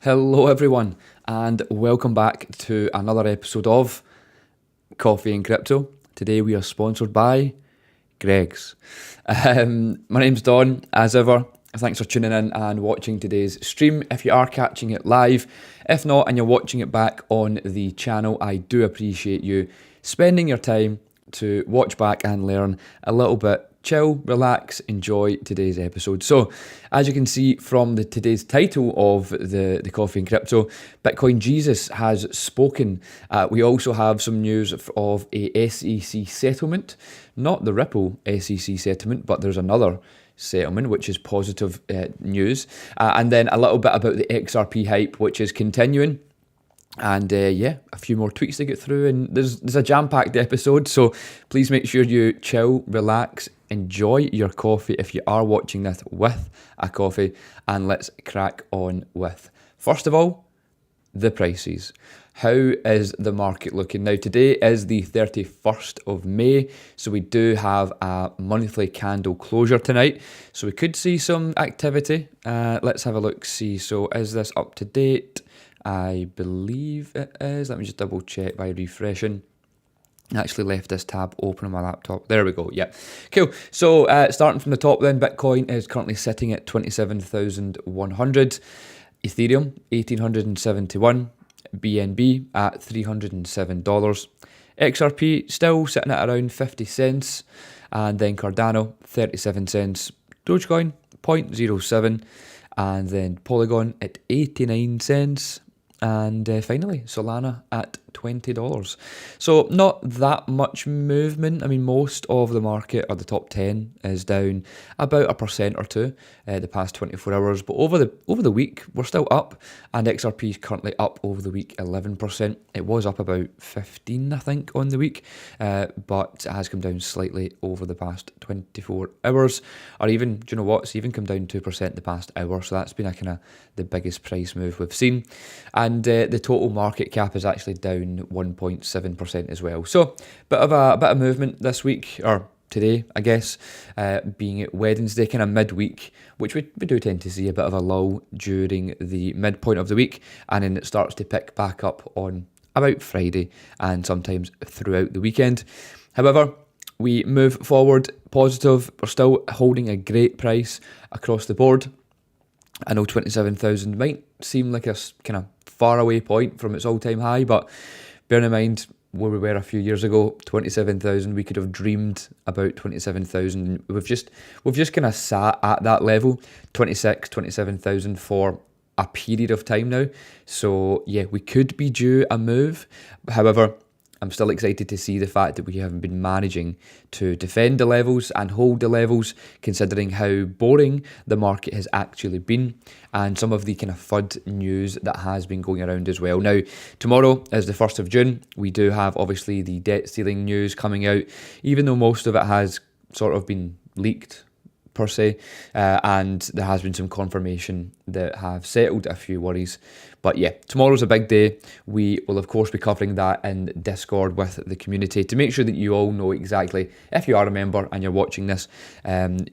Hello everyone and welcome back to another episode of Coffee and Crypto. Today we are sponsored by Greg's. My name's Don, as ever. Thanks for tuning in and watching today's stream. If you are catching it live, if not and you're watching it back on the channel, I do appreciate you spending your time to watch back and learn a little bit. Chill, relax, enjoy today's episode. So, as you can see from today's title of the Coffee and Crypto, Bitcoin Jesus has spoken. We also have some news of a SEC settlement, not the Ripple SEC settlement, but there's another settlement, which is positive news. And then a little bit about the XRP hype, which is continuing. And a few more tweets to get through, and there's a jam-packed episode, so please make sure you chill, relax, enjoy your coffee if you are watching this with a coffee, and let's crack on with, first of all, the prices. How is the market looking? Now, today is the 31st of May, so we do have a monthly candle closure tonight, so we could see some activity. Let's have a look, see. So is this up to date? I believe it is. Let me just double check by refreshing. I actually left this tab open on my laptop. There we go. Yeah, cool. So starting from the top then, Bitcoin is currently sitting at 27,100. Ethereum, 1,871. BNB at $307. XRP still sitting at around 50 cents. And then Cardano, 37 cents. Dogecoin, 0.07. And then Polygon at 89 cents. And finally, Solana at $20. So not that much movement. I mean, most of the market, or the top 10, is down about 1% or 2% the past 24 hours. But over the week, we're still up, and XRP is currently up over the week 11%. It was up about 15, I think, on the week, but it has come down slightly over the past 24 hours. Or even, do you know what? It's even come down 2% the past hour. So that's been a kind of the biggest price move we've seen. And the total market cap is actually down 1.7% as well. So bit of movement this week, or today, I guess, being it Wednesday, kind of midweek, which we do tend to see a bit of a lull during the midpoint of the week, and then it starts to pick back up on about Friday and sometimes throughout the weekend. However, we move forward positive. We're still holding a great price across the board. I know 27,000 might seem like a kind of faraway point from its all-time high, but bearing in mind where we were a few years ago, 27,000, we could have dreamed about 27,000. We've just kind of sat at that level, 27,000 for a period of time now. So yeah, we could be due a move. However, I'm still excited to see the fact that we haven't been managing to defend the levels and hold the levels, considering how boring the market has actually been, and some of the kind of FUD news that has been going around as well. Now, tomorrow is the 1st of June. We do have, obviously, the debt ceiling news coming out, even though most of it has sort of been leaked, per se, and there has been some confirmation that have settled a few worries. But yeah, tomorrow's a big day. We will of course be covering that in Discord with the community to make sure that you all know exactly, if you are a member and you're watching this,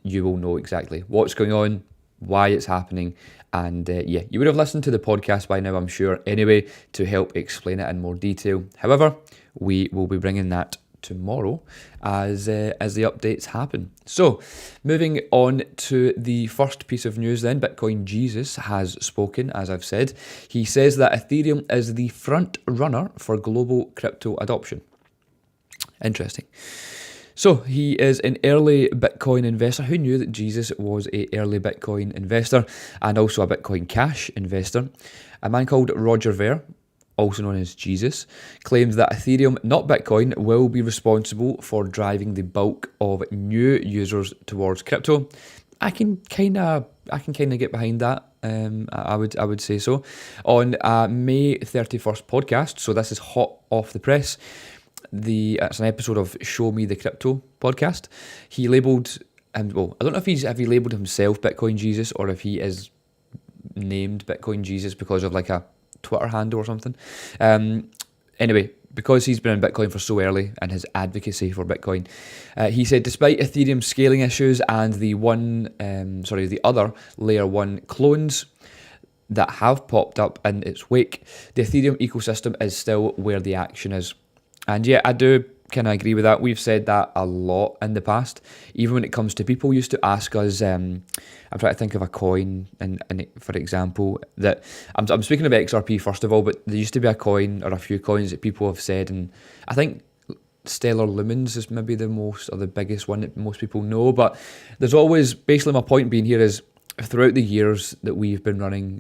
you will know exactly what's going on, why it's happening, and you would have listened to the podcast by now, I'm sure, anyway, to help explain it in more detail. However, we will be bringing that tomorrow as the updates happen. So moving on to the first piece of news then, Bitcoin Jesus has spoken, as I've said. He says that Ethereum is the front runner for global crypto adoption. Interesting. So he is an early Bitcoin investor. Who knew that Jesus was an early Bitcoin investor and also a Bitcoin Cash investor? A man called Roger Ver, also known as Jesus, claims that Ethereum, not Bitcoin, will be responsible for driving the bulk of new users towards crypto. I can kind of get behind that. I would say so. On May 31st podcast, so this is hot off the press. It's an episode of Show Me the Crypto podcast. He labelled, I don't know if he labelled himself Bitcoin Jesus or if he is named Bitcoin Jesus because of like a Twitter handle or something. Anyway, because he's been in Bitcoin for so early and his advocacy for Bitcoin, he said despite Ethereum's scaling issues and the other layer 1 clones, that have popped up in its wake, the Ethereum ecosystem is still where the action is. And yeah, I do kind of agree with that. We've said that a lot in the past. Even when it comes to people used to ask us, I'm trying to think of a coin, and for example, that I'm speaking about XRP first of all, but there used to be a coin or a few coins that people have said, and I think Stellar Lumens is maybe the most or the biggest one that most people know. But there's always, basically my point being here is, throughout the years that we've been running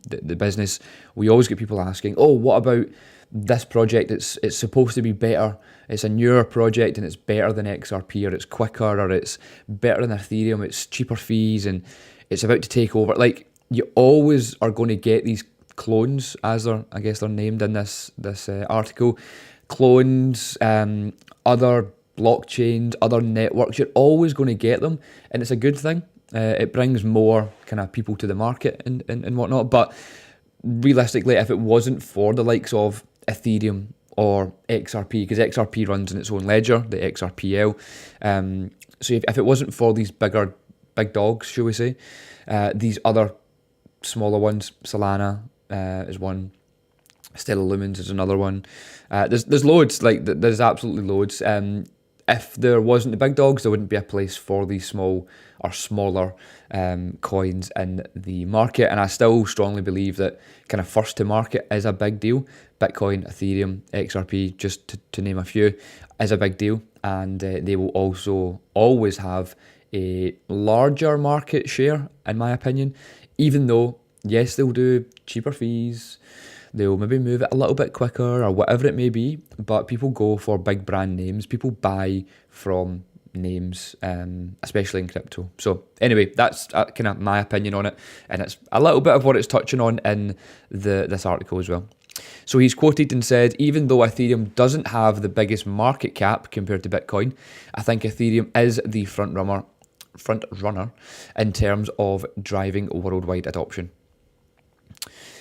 the business, we always get people asking, oh, what about this project? It's supposed to be better. It's a newer project and it's better than XRP, or it's quicker, or it's better than Ethereum, it's cheaper fees, and it's about to take over. Like, you always are going to get these clones, as I guess they're named in this article. Clones, other blockchains, other networks, you're always going to get them, and it's a good thing. It brings more kind of people to the market and whatnot. But realistically, if it wasn't for the likes of Ethereum or XRP, because XRP runs in its own ledger, the XRPL, so if it wasn't for these big dogs, shall we say, these other smaller ones, Solana is one, Stellar Lumens is another one. There's loads, like there's absolutely loads. If there wasn't the big dogs, there wouldn't be a place for these small or smaller coins in the market. And I still strongly believe that kind of first to market is a big deal. Bitcoin, Ethereum, XRP, just to name a few, is a big deal. And they will also always have a larger market share, in my opinion, even though, yes, they'll do cheaper fees, they'll maybe move it a little bit quicker or whatever it may be, but people go for big brand names. People buy from names, especially in crypto. So anyway, that's kind of my opinion on it, and it's a little bit of what it's touching on in this article as well. So he's quoted and said, even though Ethereum doesn't have the biggest market cap compared to Bitcoin, I think Ethereum is the front runner in terms of driving worldwide adoption.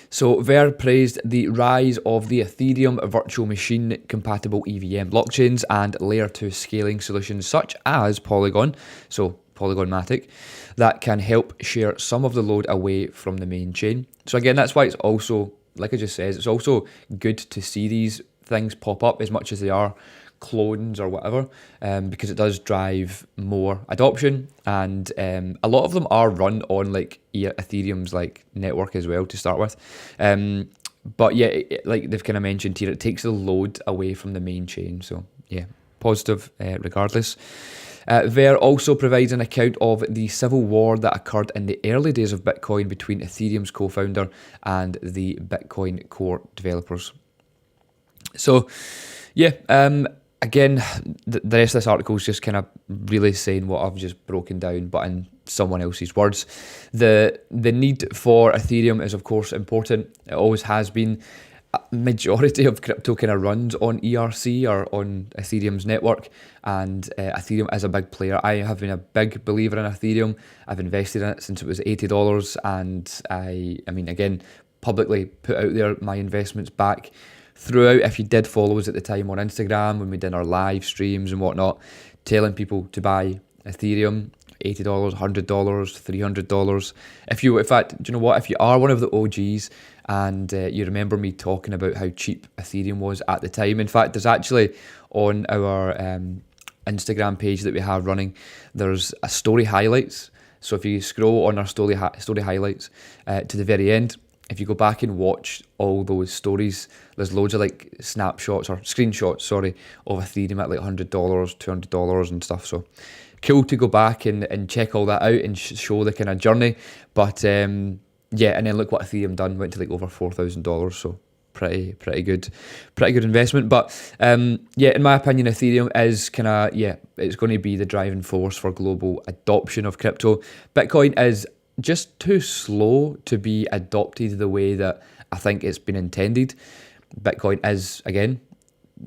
So Ver praised the rise of the Ethereum virtual machine compatible EVM blockchains and layer 2 scaling solutions such as Polygon, so Polygon Matic, that can help share some of the load away from the main chain. So again, that's why it's also, like I just said, it's also good to see these things pop up as much as they are clones or whatever, because it does drive more adoption, and a lot of them are run on like Ethereum's like network as well to start with, but yeah, like they've kind of mentioned here, it takes the load away from the main chain. So yeah, positive regardless. Ver also provides an account of the civil war that occurred in the early days of Bitcoin between Ethereum's co-founder and the Bitcoin core developers. So yeah, again, the rest of this article is just kind of really saying what I've just broken down, but in someone else's words. The need for Ethereum is, of course, important. It always has been. A majority of crypto kind of runs on ERC or on Ethereum's network, and Ethereum is a big player. I have been a big believer in Ethereum. I've invested in it since it was $80, and I mean, again, publicly put out there my investments back throughout. If you did follow us at the time on Instagram when we did our live streams and whatnot, telling people to buy Ethereum, $80, $100, $300. In fact, do you know what? If you are one of the OGs and you remember me talking about how cheap Ethereum was at the time, in fact, there's actually on our Instagram page that we have running, there's a story highlights. So if you scroll on our story highlights to the very end, if you go back and watch all those stories, there's loads of like screenshots of Ethereum at like $100, $200 and stuff. So cool to go back and check all that out and show the kind of journey. But yeah, and then look what Ethereum done, went to like over $4,000. So pretty good investment. But yeah, in my opinion, Ethereum is kind of, yeah, it's going to be the driving force for global adoption of crypto. Bitcoin is just too slow to be adopted the way that I think it's been intended. Bitcoin is, again,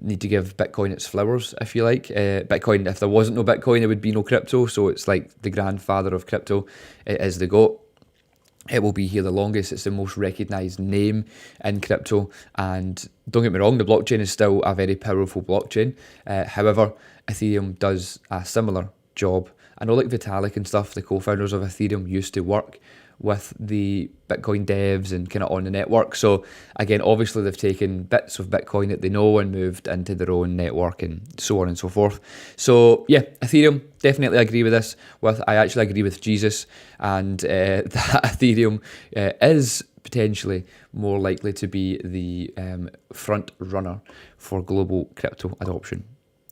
need to give Bitcoin its flowers, if you like. Bitcoin, if there wasn't no Bitcoin, there would be no crypto. So it's like the grandfather of crypto. It is the GOAT. It will be here the longest. It's the most recognised name in crypto. And don't get me wrong, the blockchain is still a very powerful blockchain. However, Ethereum does a similar job. I know like Vitalik and stuff, the co-founders of Ethereum, used to work with the Bitcoin devs and kind of on the network. So again, obviously they've taken bits of Bitcoin that they know and moved into their own network and so on and so forth. So yeah, Ethereum, definitely agree with this. I actually agree with Jesus, and that Ethereum is potentially more likely to be the front runner for global crypto adoption.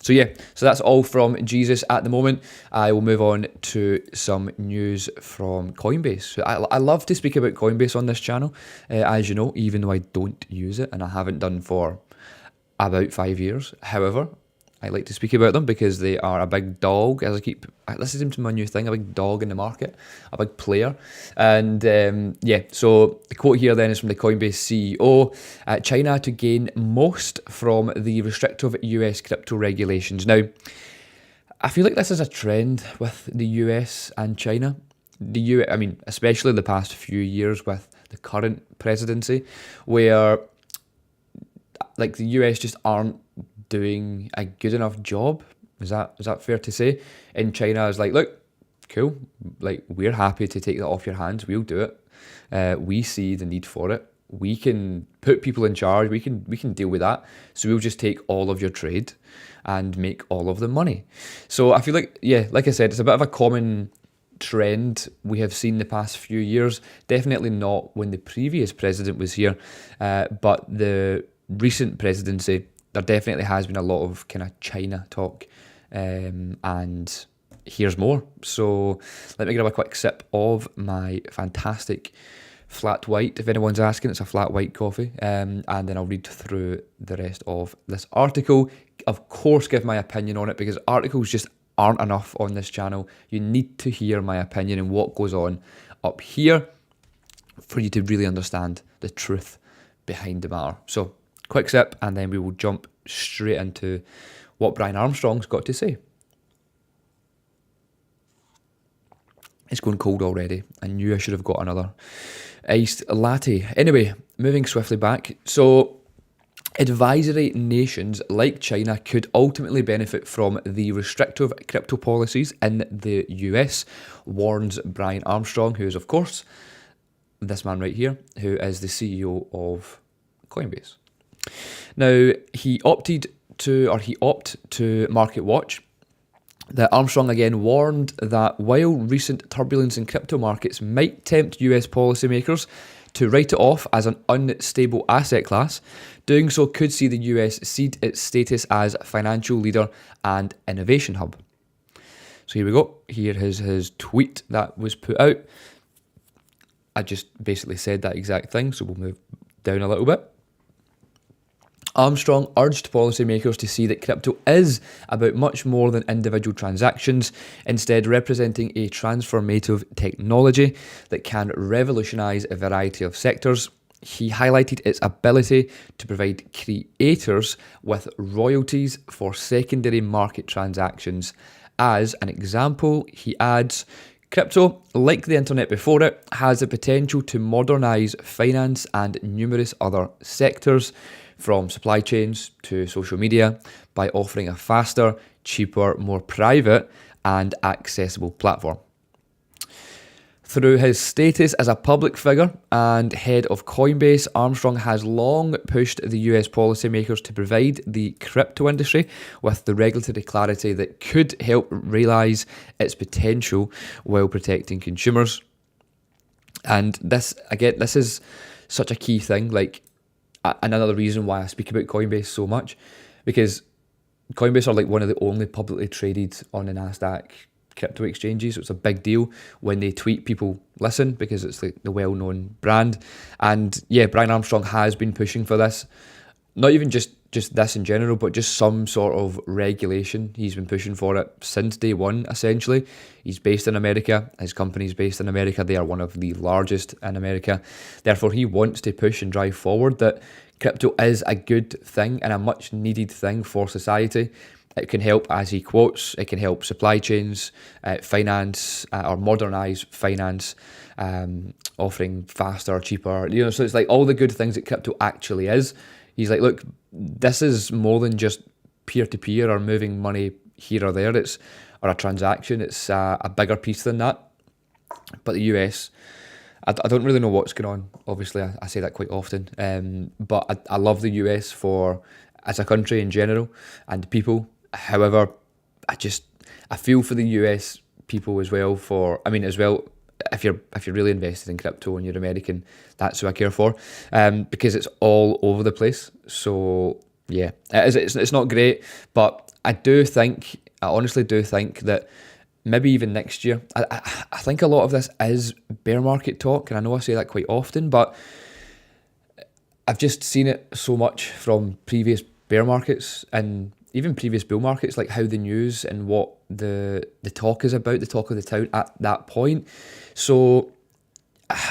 So yeah, so that's all from Jesus at the moment. I will move on to some news from Coinbase. So I love to speak about Coinbase on this channel, as you know, even though I don't use it and I haven't done for about 5 years. However, I like to speak about them because they are a big dog, this is my new thing, a big dog in the market, a big player. And yeah, so the quote here then is from the Coinbase CEO, China to gain most from the restrictive US crypto regulations. Now, I feel like this is a trend with the US and China. I mean, especially the past few years with the current presidency, where like the US just aren't doing a good enough job. Is that fair to say? And China is like, look, cool, like we're happy to take that off your hands. We'll do it. We see the need for it. We can put people in charge. We can deal with that. So we'll just take all of your trade and make all of the money. So I feel like, yeah, like I said, it's a bit of a common trend we have seen the past few years. Definitely not when the previous president was here, but the recent presidency, there definitely has been a lot of kind of China talk, and here's more. So let me grab a quick sip of my fantastic flat white. If anyone's asking, it's a flat white coffee, and then I'll read through the rest of this article. Of course, give my opinion on it, because articles just aren't enough on this channel. You need to hear my opinion and what goes on up here for you to really understand the truth behind the matter. So quick sip, and then we will jump straight into what Brian Armstrong's got to say. It's going cold already. I knew I should have got another iced latte. Anyway, moving swiftly back. So advisory nations like China could ultimately benefit from the restrictive crypto policies in the US, warns Brian Armstrong, who is, of course, this man right here, who is the CEO of Coinbase. Now, he opted to MarketWatch. That Armstrong again warned that while recent turbulence in crypto markets might tempt US policymakers to write it off as an unstable asset class, doing so could see the US cede its status as financial leader and innovation hub. So here we go. Here is his tweet that was put out. I just basically said that exact thing, so we'll move down a little bit. Armstrong urged policymakers to see that crypto is about much more than individual transactions, instead representing a transformative technology that can revolutionise a variety of sectors. He highlighted its ability to provide creators with royalties for secondary market transactions. As an example, he adds, crypto, like the internet before it, has the potential to modernise finance and numerous other sectors, from supply chains to social media, by offering a faster, cheaper, more private and accessible platform. Through his status as a public figure and head of Coinbase, Armstrong has long pushed the US policymakers to provide the crypto industry with the regulatory clarity that could help realise its potential while protecting consumers. And this is such a key thing, like another reason why I speak about Coinbase so much, because Coinbase are like one of the only publicly traded on the NASDAQ crypto exchanges. So it's a big deal when they tweet, people listen because it's like the well-known brand. And yeah, Brian Armstrong has been pushing for this, not even just this in general, but just some sort of regulation. He's been pushing for it since day one, essentially. He's based in America. His company's based in America. They are one of the largest in America. Therefore, he wants to push and drive forward that crypto is a good thing and a much needed thing for society. It can help, as he quotes, it can help supply chains, finance, or modernise finance, offering faster, cheaper, so it's like all the good things that crypto actually is. He's like, look, this is more than just peer-to-peer or moving money here or there, or a transaction. It's a bigger piece than that. But the US I don't really know what's going on. Obviously, I say that quite often. But I love the US as a country in general and people. However, I feel for the US people as well. As well, if you're really invested in crypto and you're American, that's who I care for. Because it's all over the place. So yeah, it's not great, but I honestly do think that maybe even next year, I think a lot of this is bear market talk, and I know I say that quite often, but I've just seen it so much from previous bear markets and even previous bull markets, like how the news and what the talk is about, the talk of the town at that point. So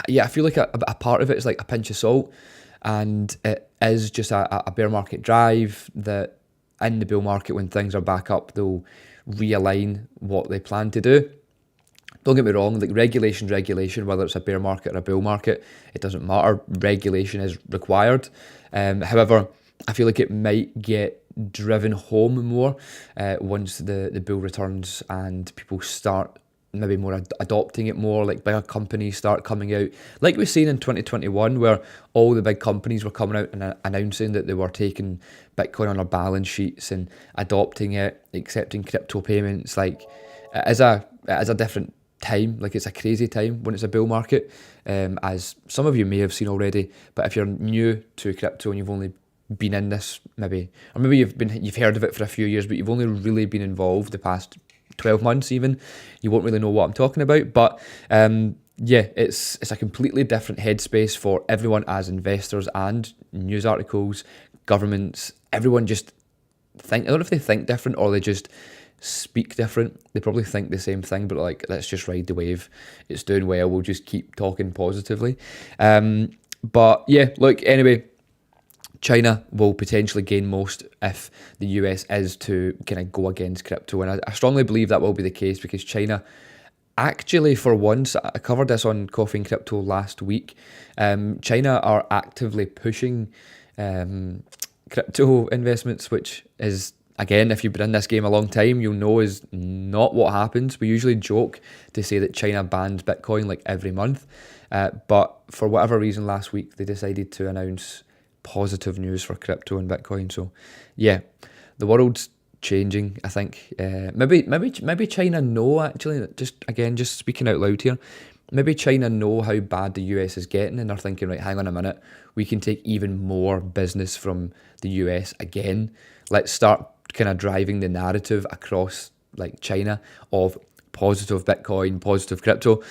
yeah, I feel like a part of it is like a pinch of salt, and it is just a bear market drive that in the bull market, when things are back up, they'll realign what they plan to do. Don't get me wrong, like regulation, whether it's a bear market or a bull market, it doesn't matter. Regulation is required. However, I feel like it might get driven home more once the bull returns and people start maybe more adopting it more, like bigger companies start coming out, like we've seen in 2021, where all the big companies were coming out and announcing that they were taking Bitcoin on their balance sheets and adopting it, accepting crypto payments. Like it is a different time. Like it's a crazy time when it's a bull market, as some of you may have seen already. But if you're new to crypto and you've only been in this maybe you've heard of it for a few years, but you've only really been involved the past 12 months even, you won't really know what I'm talking about. But yeah, it's a completely different headspace for everyone as investors and news articles, governments, everyone just I don't know if they think different or they just speak different. They probably think the same thing, but like, let's just ride the wave. It's doing well. We'll just keep talking positively. But yeah, look, anyway, China will potentially gain most if the US is to kind of go against crypto. And I strongly believe that will be the case, because China actually, for once, I covered this on Coffee and Crypto last week, China are actively pushing crypto investments, which is, again, if you've been in this game a long time, you'll know is not what happens. We usually joke to say that China bans Bitcoin like every month. But for whatever reason, last week, they decided to announce positive news for crypto and Bitcoin. So yeah, the world's changing, I think. Maybe China know, actually, just speaking out loud here, maybe China know how bad the US is getting, and they're thinking, right, hang on a minute, we can take even more business from the US again. Let's start kind of driving the narrative across like China of positive Bitcoin, positive crypto,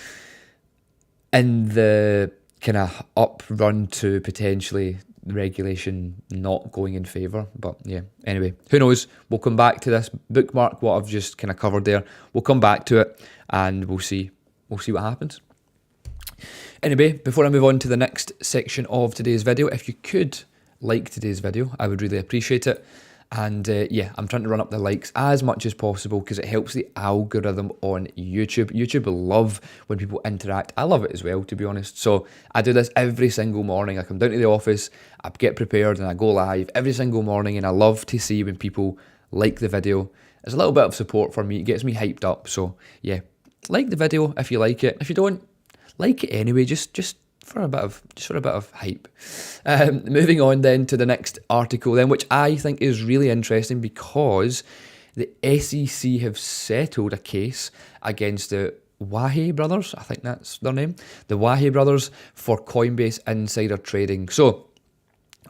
in the kind of up run to potentially regulation not going in favour. But yeah, anyway, who knows? We'll come back to this. Bookmark what I've just kind of covered there. We'll come back to it and we'll see what happens. Anyway, before I move on to the next section of today's video, if you could like today's video, I would really appreciate it. And yeah, I'm trying to run up the likes as much as possible because it helps the algorithm on YouTube. YouTube love when people interact. I love it as well, to be honest. So I do this every single morning. I come down to the office, I get prepared and I go live every single morning, and I love to see when people like the video. It's a little bit of support for me. It gets me hyped up. So yeah, like the video if you like it. If you don't, like it anyway, just for a bit of hype. Moving on then to the next article then, which I think is really interesting because the SEC have settled a case against the Wahe brothers, I think that's their name, the Wahe brothers, for Coinbase insider trading. So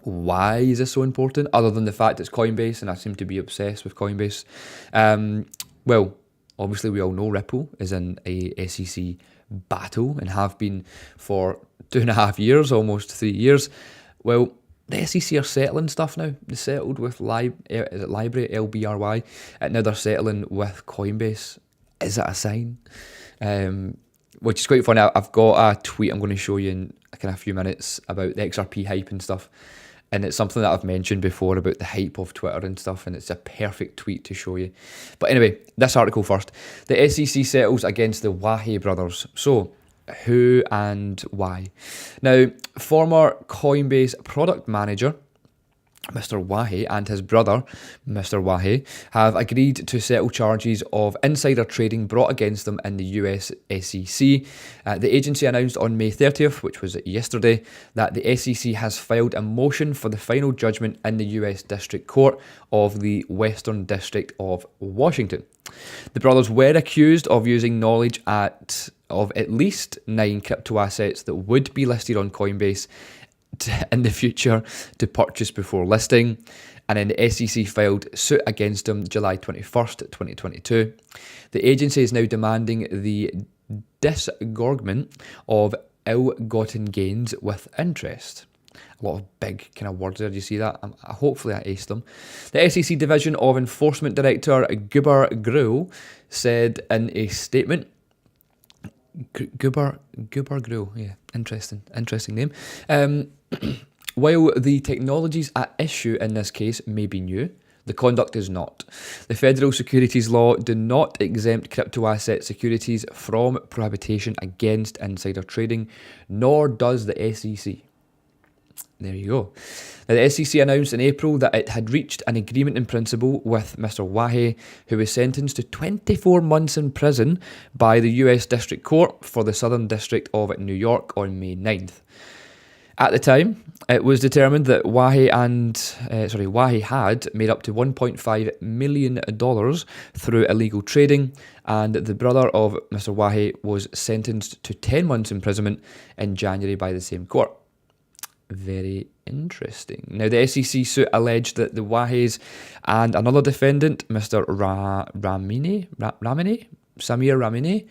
why is this so important, other than the fact it's Coinbase and I seem to be obsessed with Coinbase? Well, obviously we all know Ripple is in a SEC battle and have been for 2.5 years, almost 3 years. Well, the SEC are settling stuff now. They settled with Library, LBRY, and now they're settling with Coinbase. Is that a sign? Which is quite funny. I've got a tweet I'm going to show you in a few minutes about the XRP hype and stuff. And it's something that I've mentioned before about the hype of Twitter and stuff, and it's a perfect tweet to show you. But anyway, this article first. The SEC settles against the Wahe brothers. So, who and why? Now, former Coinbase product manager Mr. Wahi and his brother, Mr. Wahi, have agreed to settle charges of insider trading brought against them in the US SEC. The agency announced on May 30th, which was yesterday, that the SEC has filed a motion for the final judgment in the US District Court of the Western District of Washington. The brothers were accused of using knowledge of at least 9 crypto assets that would be listed on Coinbase in the future to purchase before listing, and then the SEC filed suit against them July 21st, 2022. The agency is now demanding the disgorgement of ill-gotten gains with interest. A lot of big kind of words there, do you see that? Hopefully I aced them. The SEC Division of Enforcement Director Guber Gruhl said in a statement, Guber Gruhl, yeah, interesting name. While the technologies at issue in this case may be new, the conduct is not. The federal securities law do not exempt crypto asset securities from prohibition against insider trading, nor does the SEC. There you go. Now, the SEC announced in April that it had reached an agreement in principle with Mr. Wahi, who was sentenced to 24 months in prison by the US District Court for the Southern District of New York on May 9th. At the time, it was determined that Wahi had made up to $1.5 million through illegal trading, and the brother of Mr. Wahi was sentenced to 10 months imprisonment in January by the same court. Very interesting. Now, the SEC suit alleged that the Wahis and another defendant, Mr. Samir Ramini,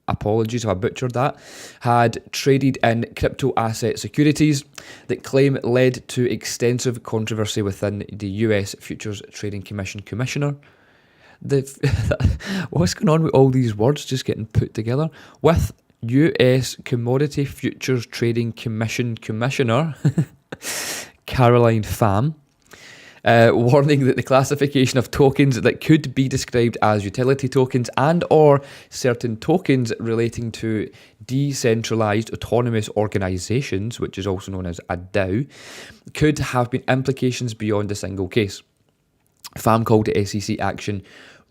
apologies if I butchered that, had traded in crypto asset securities that claim led to extensive controversy within the US Futures Trading Commission commissioner. What's going on with all these words just getting put together? With US Commodity Futures Trading Commission Commissioner Caroline Pham, warning that the classification of tokens that could be described as utility tokens and or certain tokens relating to decentralized autonomous organizations, which is also known as a DAO, could have been implications beyond a single case. Pham called the SEC action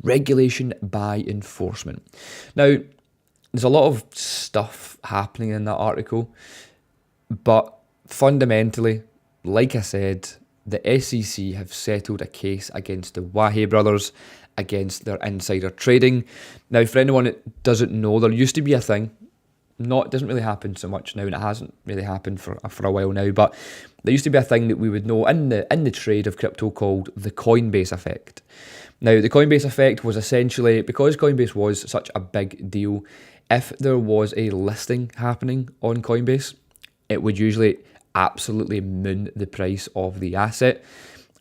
regulation by enforcement. Now, there's a lot of stuff happening in that article, but fundamentally, like I said, the SEC have settled a case against the Wahi brothers against their insider trading. Now, for anyone that doesn't know, there used to be a thing. It doesn't really happen so much now, and it hasn't really happened for a while now, but there used to be a thing that we would know in the trade of crypto called the Coinbase effect. Now, the Coinbase effect was essentially, because Coinbase was such a big deal, if there was a listing happening on Coinbase, it would usually absolutely moon the price of the asset.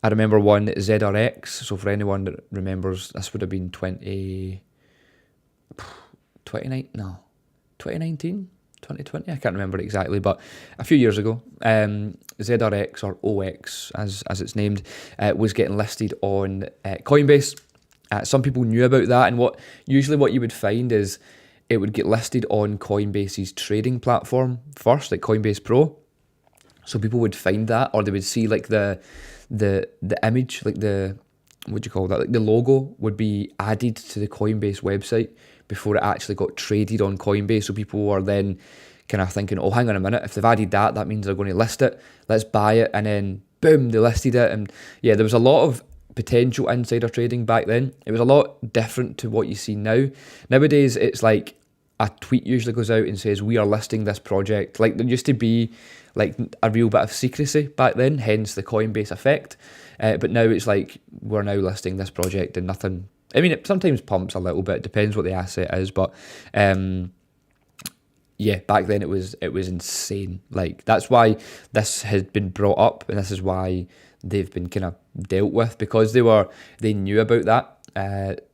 I remember one, ZRX, so for anyone that remembers, this would have been 2019, I can't remember exactly, but a few years ago, ZRX or OX as it's named, was getting listed on Coinbase. Some people knew about that, and what you would find is it would get listed on Coinbase's trading platform first, like Coinbase Pro. So people would find that, or they would see like the image, like the, what do you call that? Like the logo would be added to the Coinbase website before it actually got traded on Coinbase. So people were then kind of thinking, oh, hang on a minute, if they've added that, that means they're going to list it. Let's buy it, and then boom, they listed it. And yeah, there was a lot of potential insider trading back then. It was a lot different to what you see now. Nowadays, it's like a tweet usually goes out and says, we are listing this project. Like there used to be like a real bit of secrecy back then, hence the Coinbase effect. But now it's like, we're now listing this project and nothing. I mean, it sometimes pumps a little bit, depends what the asset is, but yeah, back then it was insane. Like that's why this has been brought up, and this is why they've been kind of dealt with, because they knew about that.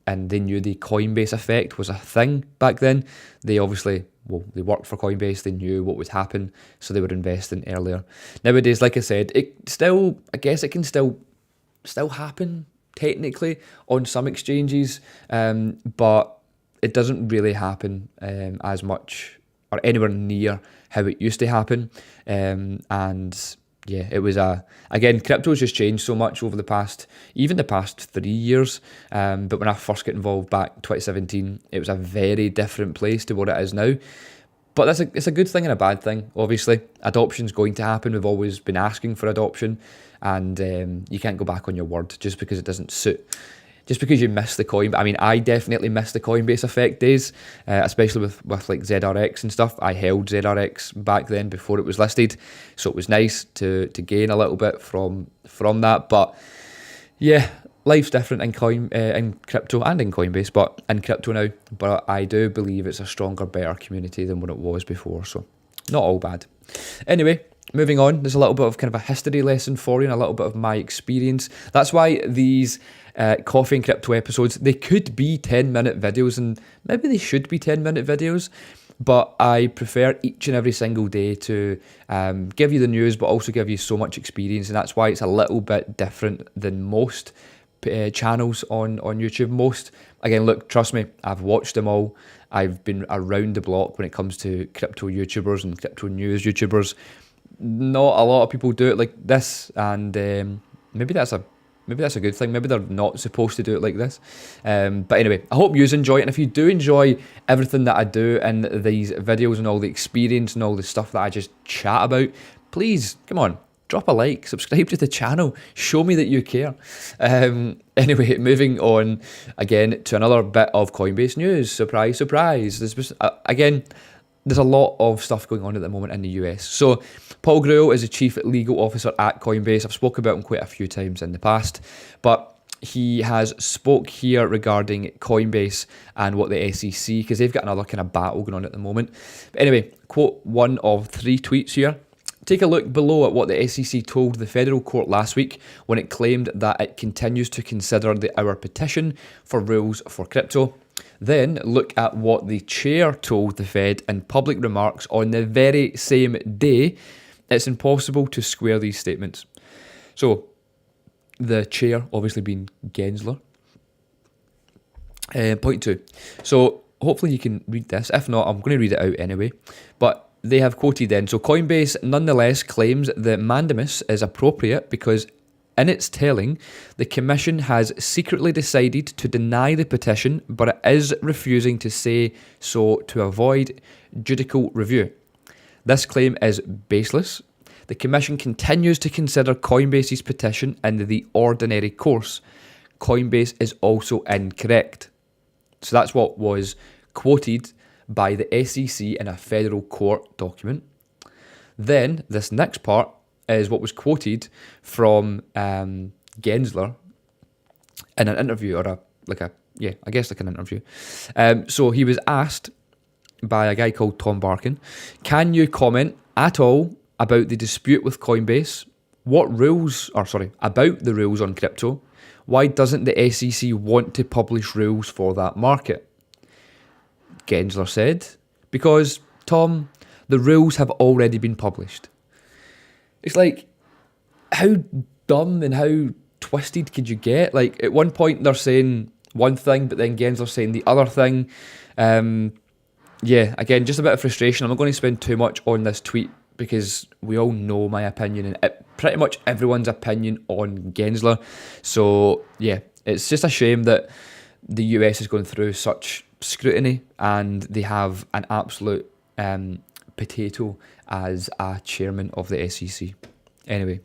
And they knew the Coinbase effect was a thing back then. They obviously, they worked for Coinbase, they knew what would happen, so they were investing earlier. Nowadays, like I said, I guess it can still happen technically on some exchanges, but it doesn't really happen as much or anywhere near how it used to happen. And yeah, it was again, crypto's just changed so much over the past 3 years. But when I first got involved back in 2017, it was a very different place to what it is now. But it's a good thing and a bad thing, obviously. Adoption's going to happen. We've always been asking for adoption, and you can't go back on your word just because it doesn't suit. Just because you miss the coin, I mean, I definitely miss the Coinbase effect days, especially with like ZRX and stuff. I held ZRX back then before it was listed, so it was nice to gain a little bit from that. But yeah, life's different in crypto and in Coinbase, but in crypto now. But I do believe it's a stronger, better community than what it was before, so not all bad. Anyway, moving on, there's a little bit of kind of a history lesson for you and a little bit of my experience. That's why these Coffee and Crypto episodes, they could be 10-minute videos, and maybe they should be 10-minute videos, but I prefer each and every single day to give you the news, but also give you so much experience, and that's why it's a little bit different than most channels on YouTube. Most, again, look, trust me, I've watched them all. I've been around the block when it comes to crypto YouTubers and crypto news YouTubers. Not a lot of people do it like this, and maybe that's a good thing. Maybe they're not supposed to do it like this. But anyway, I hope you enjoy it. And if you do enjoy everything that I do in these videos and all the experience and all the stuff that I just chat about, please, come on, drop a like, subscribe to the channel, show me that you care. Anyway, moving on again to another bit of Coinbase news. Surprise, surprise. There's a lot of stuff going on at the moment in the US. So Paul Grewal is the Chief Legal Officer at Coinbase. I've spoken about him quite a few times in the past, but he has spoke here regarding Coinbase and what the SEC, because they've got another kind of battle going on at the moment. But anyway, quote one of 3 tweets here. Take a look below at what the SEC told the federal court last week when it claimed that it continues to consider our petition for rules for crypto. Then look at what the chair told the Fed in public remarks on the very same day. It's impossible to square these statements. So, the chair obviously being Gensler. Point 2. So, hopefully you can read this. If not, I'm going to read it out anyway. But they have quoted then. So, Coinbase nonetheless claims the mandamus is appropriate because in its telling, the Commission has secretly decided to deny the petition, but it is refusing to say so to avoid judicial review. This claim is baseless. The Commission continues to consider Coinbase's petition in the ordinary course. Coinbase is also incorrect. So that's what was quoted by the SEC in a federal court document. Then this next part is what was quoted from Gensler in an interview, or an interview. So he was asked by a guy called Tom Barkin, can you comment at all about the dispute with Coinbase? About the rules on crypto? Why doesn't the SEC want to publish rules for that market? Gensler said, because, Tom, the rules have already been published. It's like, how dumb and how twisted could you get? Like, at one point they're saying one thing, but then Gensler's saying the other thing. Again, just a bit of frustration. I'm not going to spend too much on this tweet because we all know my opinion and pretty much everyone's opinion on Gensler. So, yeah, it's just a shame that the US is going through such scrutiny and they have an absolute potato as a chairman of the SEC. Anyway,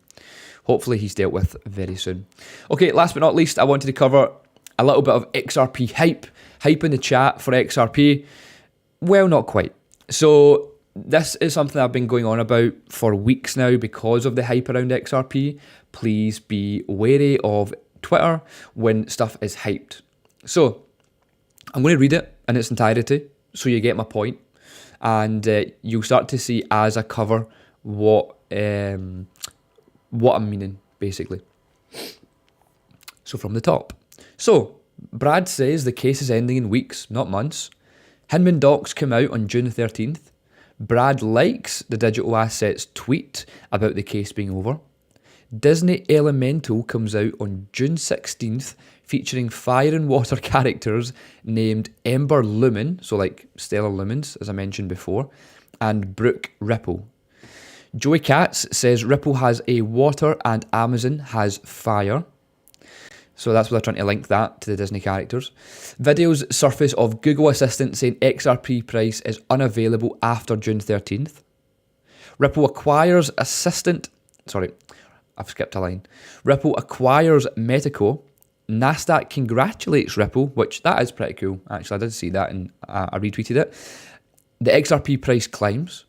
hopefully he's dealt with very soon. Okay, last but not least, I wanted to cover a little bit of XRP hype. Hype in the chat for XRP. Well, not quite. So this is something I've been going on about for weeks now because of the hype around XRP. Please be wary of Twitter when stuff is hyped. So I'm going to read it in its entirety so you get my point. And you'll start to see as I cover what I'm meaning, basically. So from the top. So, Brad says the case is ending in weeks, not months. Hinman docs come out on June 13th. Brad likes the digital assets tweet about the case being over. Disney Elemental comes out on June 16th featuring fire and water characters named Ember Lumen, so like Stellar Lumens, as I mentioned before, and Brooke Ripple. Joey Katz says Ripple has a water and Amazon has fire. So that's what they're trying to link that to the Disney characters. Videos surface of Google Assistant saying XRP price is unavailable after June 13th. Ripple acquires Ripple acquires Metaco. Nasdaq congratulates Ripple, which that is pretty cool. Actually, I did see that and I retweeted it. The XRP price climbs.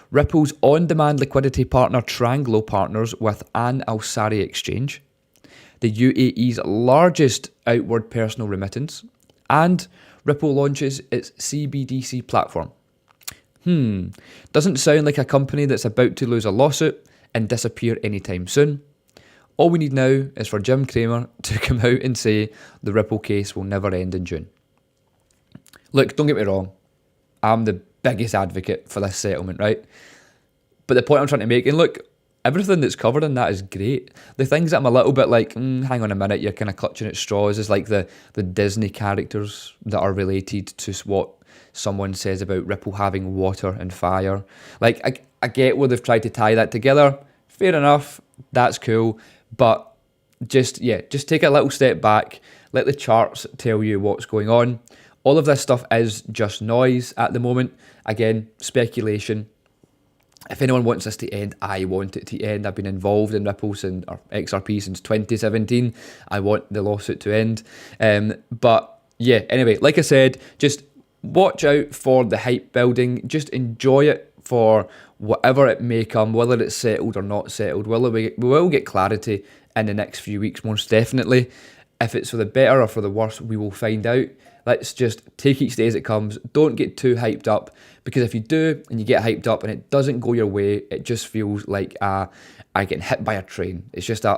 Ripple's on-demand liquidity partner Tranglo partners with An Alsari Exchange. The UAE's largest outward personal remittance, and Ripple launches its CBDC platform. Doesn't sound like a company that's about to lose a lawsuit and disappear anytime soon. All we need now is for Jim Cramer to come out and say the Ripple case will never end in June. Look, don't get me wrong, I'm the biggest advocate for this settlement, right? But the point I'm trying to make, and look, everything that's covered in that is great. The things that I'm a little bit like, hang on a minute, you're kind of clutching at straws, is like the Disney characters that are related to what someone says about Ripple having water and fire. Like, I get where they've tried to tie that together. Fair enough, that's cool. But just take a little step back. Let the charts tell you what's going on. All of this stuff is just noise at the moment. Again, speculation. If anyone wants this to end, I want it to end. I've been involved in Ripple or XRP since 2017. I want the lawsuit to end. But yeah, anyway, like I said, just watch out for the hype building. Just enjoy it for whatever it may come, whether it's settled or not settled. We will get clarity in the next few weeks, most definitely. If it's for the better or for the worse, we will find out. Let's just take each day as it comes. Don't get too hyped up, because if you do and you get hyped up and it doesn't go your way, it just feels like I get hit by a train. It's just I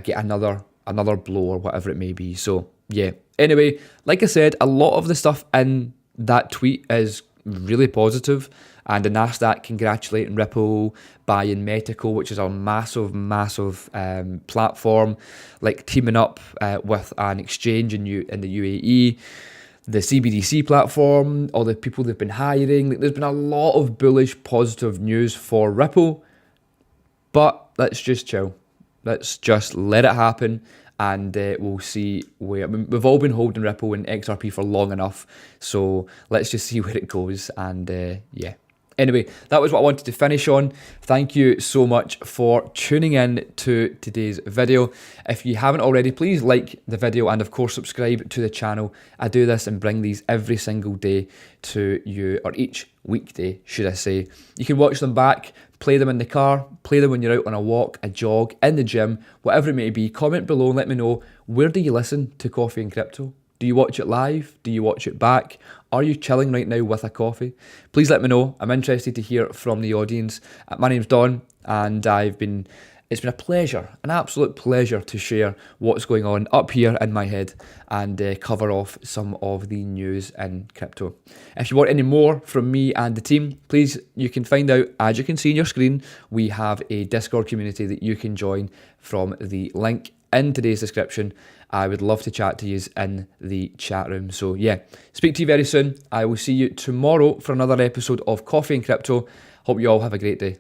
get another blow or whatever it may be. So yeah. Anyway, like I said, a lot of the stuff in that tweet is really positive, and the Nasdaq congratulating Ripple, buying Metaco, which is a massive platform, like teaming up with an exchange in the UAE, the CBDC platform, all the people they've been hiring. There's been a lot of bullish, positive news for Ripple, but let's just chill. Let's just let it happen. And we'll see where. I mean, we've all been holding Ripple and XRP for long enough, so let's just see where it goes. And yeah. Anyway, that was what I wanted to finish on. Thank you so much for tuning in to today's video. If you haven't already, please like the video and of course subscribe to the channel. I do this and bring these every single day to you, or each weekday, should I say. You can watch them back, play them in the car, play them when you're out on a walk, a jog, in the gym, whatever it may be. Comment below and let me know, where do you listen to Coffee and Crypto? Do you watch it live? Do you watch it back? Are you chilling right now with a coffee? Please let me know. I'm interested to hear from the audience. My name's Don, and it's been a pleasure, an absolute pleasure to share what's going on up here in my head and cover off some of the news in crypto. If you want any more from me and the team, please, you can find out, as you can see on your screen, we have a Discord community that you can join from the link in today's description. I would love to chat to you in the chat room. So yeah, speak to you very soon. I will see you tomorrow for another episode of Coffee and Crypto. Hope you all have a great day.